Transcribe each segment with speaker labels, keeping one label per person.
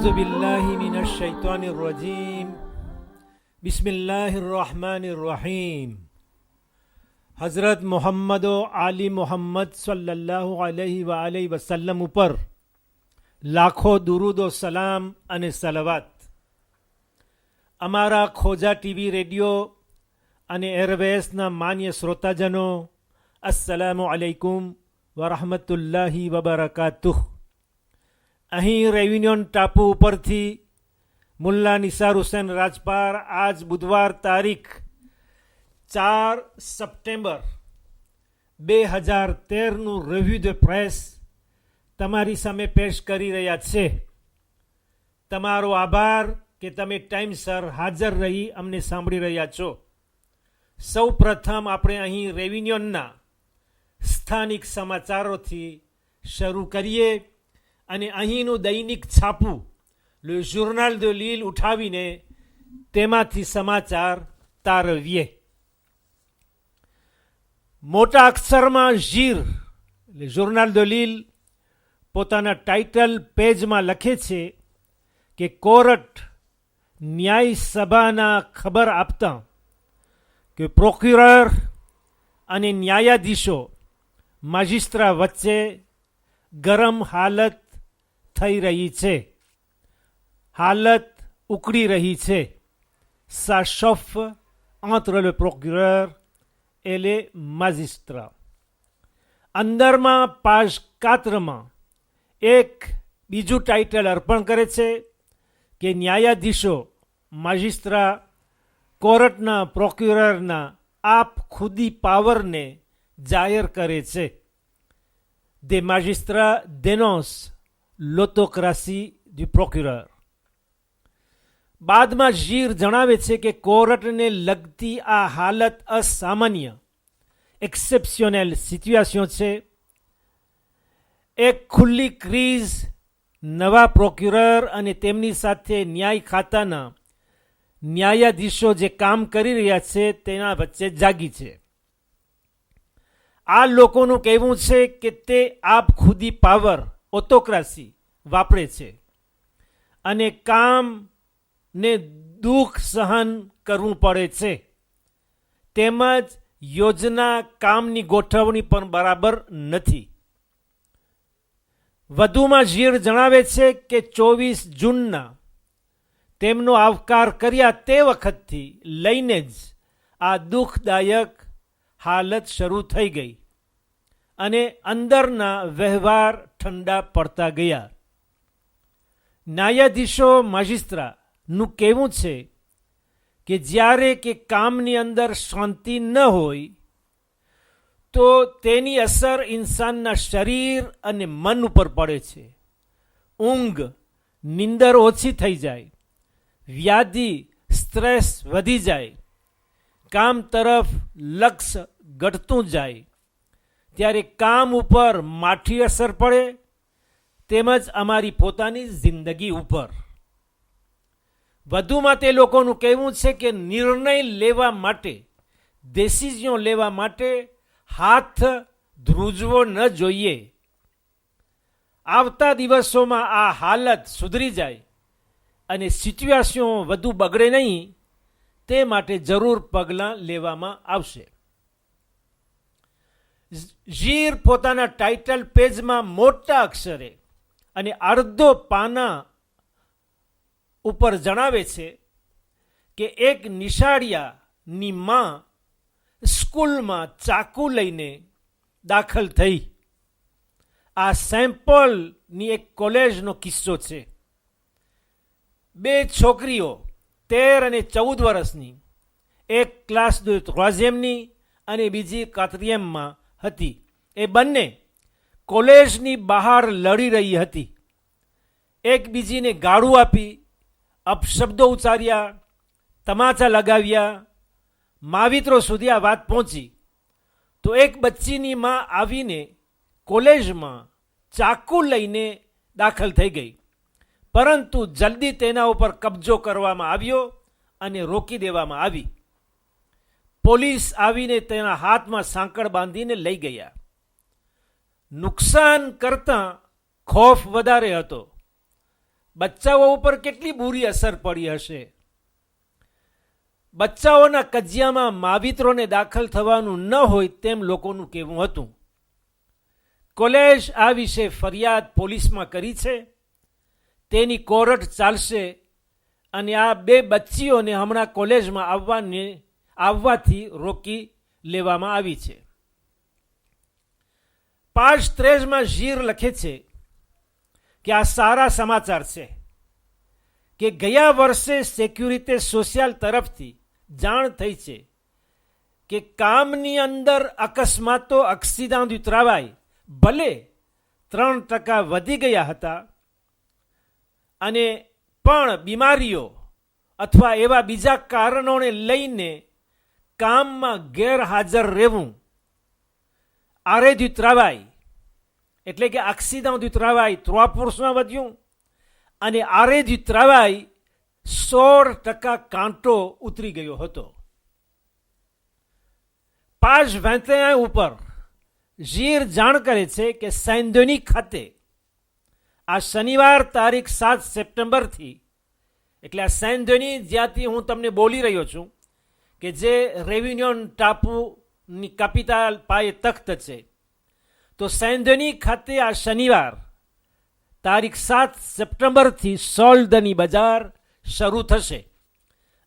Speaker 1: أعوذ بالله من الشيطان الرجيم بسم الله الرحمن الرحيم હઝરત મોહમ્મદો આલી મોહમ્મદ સલ્લલ્લાહુ અલૈહિ વઆલિહિ વસલ્લમ ઉપર લાખો દુરૂદો સલામ અને સલવાત. અમારા ખોજા ટીવી રેડિયો અને એરવેસના માન્ય શ્રોતાજનો, અસ્સલામુ અલૈકુમ વરહમતુલ્લાહી વબરકાતુહ. અહીં રેયુનિયન ટાપુ ઉપરથી મુલ્લા નિસાર હુસૈન રાજપાર આજ બુધવાર તારીખ 4 સપ્ટેમ્બર 2013નું રિવ્યુ ધ પ્રેસ તમારી સામે પેશ કરી રહ્યા છે. તમારો આભાર કે તમે ટાઈમસર હાજર રહી અમને સાંભળી રહ્યા છો. સૌ પ્રથમ આપણે અહીં રેયુનિયનના સ્થાનિક સમાચારોથી શરૂ કરીએ અને અહીંનું દૈનિક છાપું લે જોર્નાલ de l'île ઉઠાવીને તેમાંથી સમાચાર તારવીએ. મોટા અક્ષરમાં ઝીર લે જોર્નાલ de l'île પોતાના ટાઇટલ પેજમાં લખે છે કે કોર્ટ ન્યાય સભાના ખબર આપતા કે પ્રોક્યુરર અને ન્યાયાધીશો માજિસ્ટ્રા વચ્ચે ગરમ હાલત થઈ રહી છે. હાલત ઉકળી રહી છે. Ça chauffe entre le procureur et les magistrats. અંદરમાં પાજ 4માં એક બીજું ટાઇટલ અર્પણ કરે છે કે ન્યાયાધીશો માજિસ્ટ્રા કોર્ટના પ્રોક્યુરરના આપ ખુદી પાવરને જાહેર કરે છે. Des magistrats dénoncent l'autocratie du procureur. બાદમાં ઝીર જણાવે છે કે કોર્ટને લગતી આ હાલત અસામાન્ય એક્સેપ્શનલ સિચ્યુએશન છે. એક ખુલ્લી ક્રીઝ નવા પ્રોક્યુરર અને તેમની સાથે ન્યાય ખાતાના ન્યાયાધીશો જે કામ કરી રહ્યા છે તેના વચ્ચે જાગી છે. આ લોકોનું કહેવું છે કે તે આપ ખુદી પાવર ઓટોક્રાસી વાપરે છે અને કામને દુઃખ સહન કરવું પડે છે. તેમજ યોજના કામની ગોઠવણી પણ બરાબર નથી. વધુમાં ઝીર જણાવે છે કે 24 જૂનના તેમનો આવકાર કર્યા તે વખતથી લઈને જ આ દુઃખદાયક હાલત શરૂ થઈ ગઈ અને અંદરના વ્યવહાર ઠંડા પડતા ગયા. ન્યાયાધીશો માજિસ્ટ્રાનું કહેવું છે કે જ્યારે કે કામની અંદર શાંતિ ન હોય તો તેની અસર ઇન્સાનના શરીર અને મન ઉપર પડે છે. ઊંઘ, નીંદર ઓછી થઈ જાય, વ્યાધિ, સ્ટ્રેસ વધી જાય, કામ તરફ લક્ષ્ય ઘટતું જાય, ત્યારે કામ ઉપર માઠી અસર પડે તેમજ અમારી પોતાની જિંદગી ઉપર. વધુમાં તે લોકોનું કહેવું છે કે નિર્ણય લેવા માટે, ડિસિઝન લેવા માટે હાથ ધ્રુજવો ન જોઈએ. આવતા દિવસોમાં આ હાલત સુધરી જાય અને સિચ્યુએશન વધુ બગડે નહીં તે માટે જરૂર પગલાં લેવામાં આવશે. ઝીર પોતાના ટાઇટલ પેજમાં મોટા અક્ષરે અને અડધો પાના ઉપર જણાવે છે કે એક નિશાળિયાની માં સ્કૂલમાં ચાકુ લઈને દાખલ થઈ. આ સેમ્પલની એક કોલેજનો કિસ્સો છે. 2 છોકરીઓ 13 અને 14 વર્ષની, એક ક્લાસ 3ની અને બીજી 4માં હતી. એ બંને કોલેજની બહાર લડી રહી હતી. એકબીજીને ગાળું આપી, અપશબ્દો ઉચ્ચાર્યા, તમાચા લગાવ્યા. માવિત્રો સુધી આ વાત પહોંચી તો એક બચ્ચીની માં આવીને કોલેજમાં ચાકુ લઈને દાખલ થઈ ગઈ, પરંતુ જલ્દી તેના ઉપર કબજો કરવામાં આવ્યો અને રોકી દેવામાં આવી. પોલીસ આવીને તેના હાથમાં સાંકળ બાંધીને લઈ ગયા. નુકસાન કરતાં ખોફ વધારે હતો. બચ્ચાઓ ઉપર કેટલી બુરી અસર પડી હશે. બચ્ચાઓના કજિયામાં માવિત્રોને દાખલ થવાનું ન હોય તેમ લોકોનું કહેવું હતું. કોલેજ આ વિશે ફરિયાદ પોલીસમાં કરી છે. તેની કોર્ટ ચાલશે અને આ 2 બચ્ચીઓને હમણાં કોલેજમાં આવવાથી રોકી લેવામાં આવી છે. 5:13 ઝીર લખે છે કે આ સારા સમાચાર છે કે ગયા વર્ષે સેક્યુરિટી સોશિયલ તરફથી જાણ થઈ છે કે કામની અંદર અકસ્માતો એક્સિડન્ટ du travail ભલે 3% વધી ગયા હતા અને પણ બીમારીઓ અથવા એવા બીજા કારણોને લઈને કામમાં ગેરહાજર રહેવું arrêt du travail એટલે કે એક્સિડન્ટ du travail 3% વધ્યું અને arrêt du travail 16% કાંટો ઉતરી ગયો હતો. page 21 ઉપર ઝીર જાણ કરે છે કે સૈન્ધની ખાતે આ શનિવાર તારીખ 7 સપ્ટેમ્બરથી એટલે આ સૈન્ધની જ્યાંથી હું તમને બોલી રહ્યો છું કે જે રેવિન્યોન ટાપુની કેપિટલ પાયે તખ્ત છે, તો સૈન્ધની ખાતે આ શનિવાર તારીખ 7 સપ્ટેમ્બરથી સોલ્ડની બજાર શરૂ થશે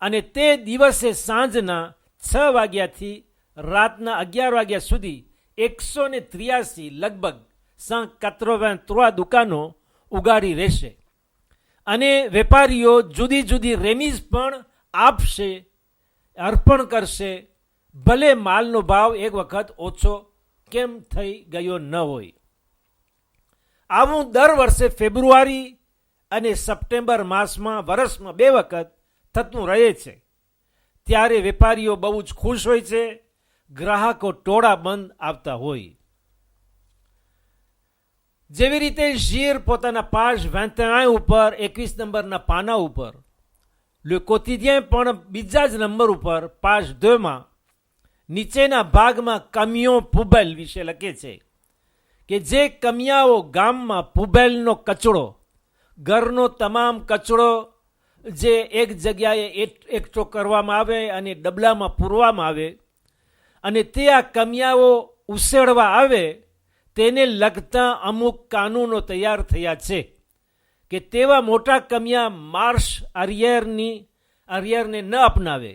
Speaker 1: અને તે દિવસે સાંજના 6 વાગ્યાથી રાતના 11 વાગ્યા સુધી 183 લગભગ 183 દુકાનો ઉગાડી રહેશે અને વેપારીઓ જુદી જુદી રેમીઝ પણ આપશે, અર્પણ કરશે, ભલે માલનો ભાવ એક વખત ઓછો કેમ થઈ ગયો ન હોય. આવું દર વર્ષે ફેબ્રુઆરી અને સપ્ટેમ્બર માસમાં વર્ષમાં 2 વખત થતું રહે છે. ત્યારે વેપારીઓ બહુ જ ખુશ હોય છે, ગ્રાહકો ટોળા બંધ આવતા હોય. જેવી રીતે ઝીર પોતાના page 21 ઉપર 21 નંબરના પાના ઉપર, Le Quotidien પણ બીજા જ નંબર ઉપર page 2 નીચેના ભાગમાં કમિયો પુબેલ વિશે લખે છે કે જે કમિયાઓ ગામમાં પુબેલનો કચરો, ઘરનો તમામ કચરો જે એક જગ્યાએ એકઠો કરવામાં આવે અને ડબલામાં પૂરવામાં આવે અને તે આ કમિયાઓ ઉસેડવા આવે, તેને લગતા અમુક કાનૂનો તૈયાર થયા છે કે તેવા મોટા કમિયા માર્શ અરિયરને ન અપનાવે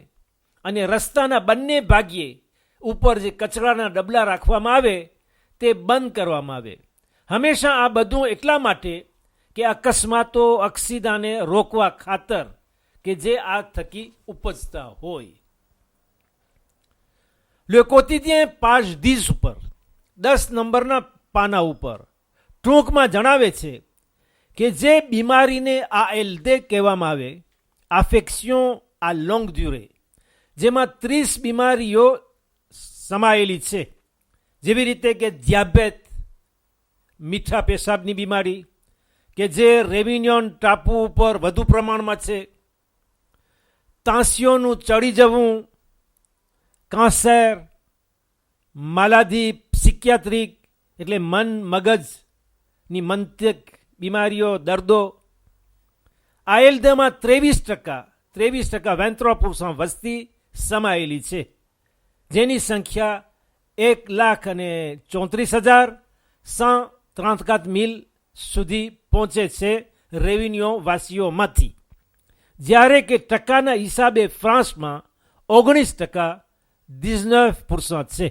Speaker 1: અને રસ્તાના બંને ભાગ્યે ઉપર જે કચરાના ડબલા રાખવામાં આવે તે બંધ કરવામાં આવે. હંમેશા આ બધું એટલા માટે કે અકસ્માતો એક્સિડન્ટને રોકવા ખાતર કે જે આ થકી ઉપજતા હોય. Le Quotidien page 10 ઉપર 10 નંબરના પાના ઉપર ટૂંકમાં જણાવે છે કે જે બીમારીને ALD કહેવામાં આવે, affection à longue durée, જેમાં 30 બીમારીઓ સમાયેલી છે, જેવી રીતે કે ડિયાબેટ, મીઠા પેશાબની બીમારી કે જે રેવિન્યોન ટાપુ ઉપર વધુ પ્રમાણમાં છે, તાંસિયોનું ચડી જવું, કાંસર, માલાધી સિક્યાટ્રિક એટલે મન મગજની મંતક બીમારીઓ, દર્દો. ALDમાં 23% વસ્તી સમાયેલી છે, જેની સંખ્યા 1,34,134 સુધી પહોંચે છે રેવિન્યો વાસીઓમાંથી, જ્યારે કે ટકાના હિસાબે ફ્રાન્સમાં 19% છે.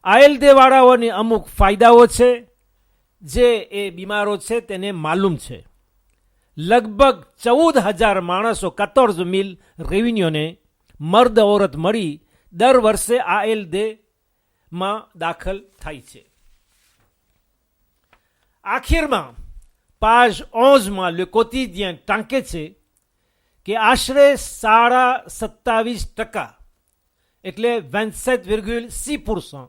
Speaker 1: ALD વાળાઓને અમુક ફાયદાઓ છે જે એ બીમારો છે તેને માલુમ છે. લગભગ 14,000 માણસો 14,000 રેવિન્યોને મર્દ ઓરત મળી દર વર્ષે ALDમાં દાખલ થાય છે. આખીરમાં page 11 Le Quotidien ટાંકે છે કે આશરે 27% એટલે 27,6%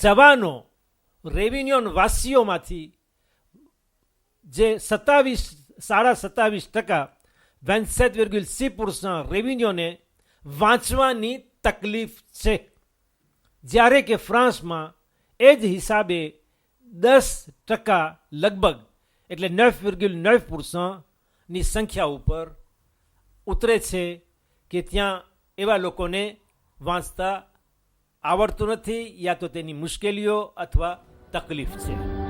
Speaker 1: જવાનો રેવિન્યોન વાસીઓમાંથી જે 27% 27,6% રેવિન્યોને વાંચવાની તકલીફ છે, જ્યારે કે ફ્રાન્સમાં એ જ હિસાબે 10% લગભગ એટલે 9,9% સંખ્યા ઉપર ઉતરે છે કે ત્યાં એવા લોકોને વાંચતા આવડતું નથી, યા તો તેની મુશ્કેલીઓ અથવા તકલીફ છે.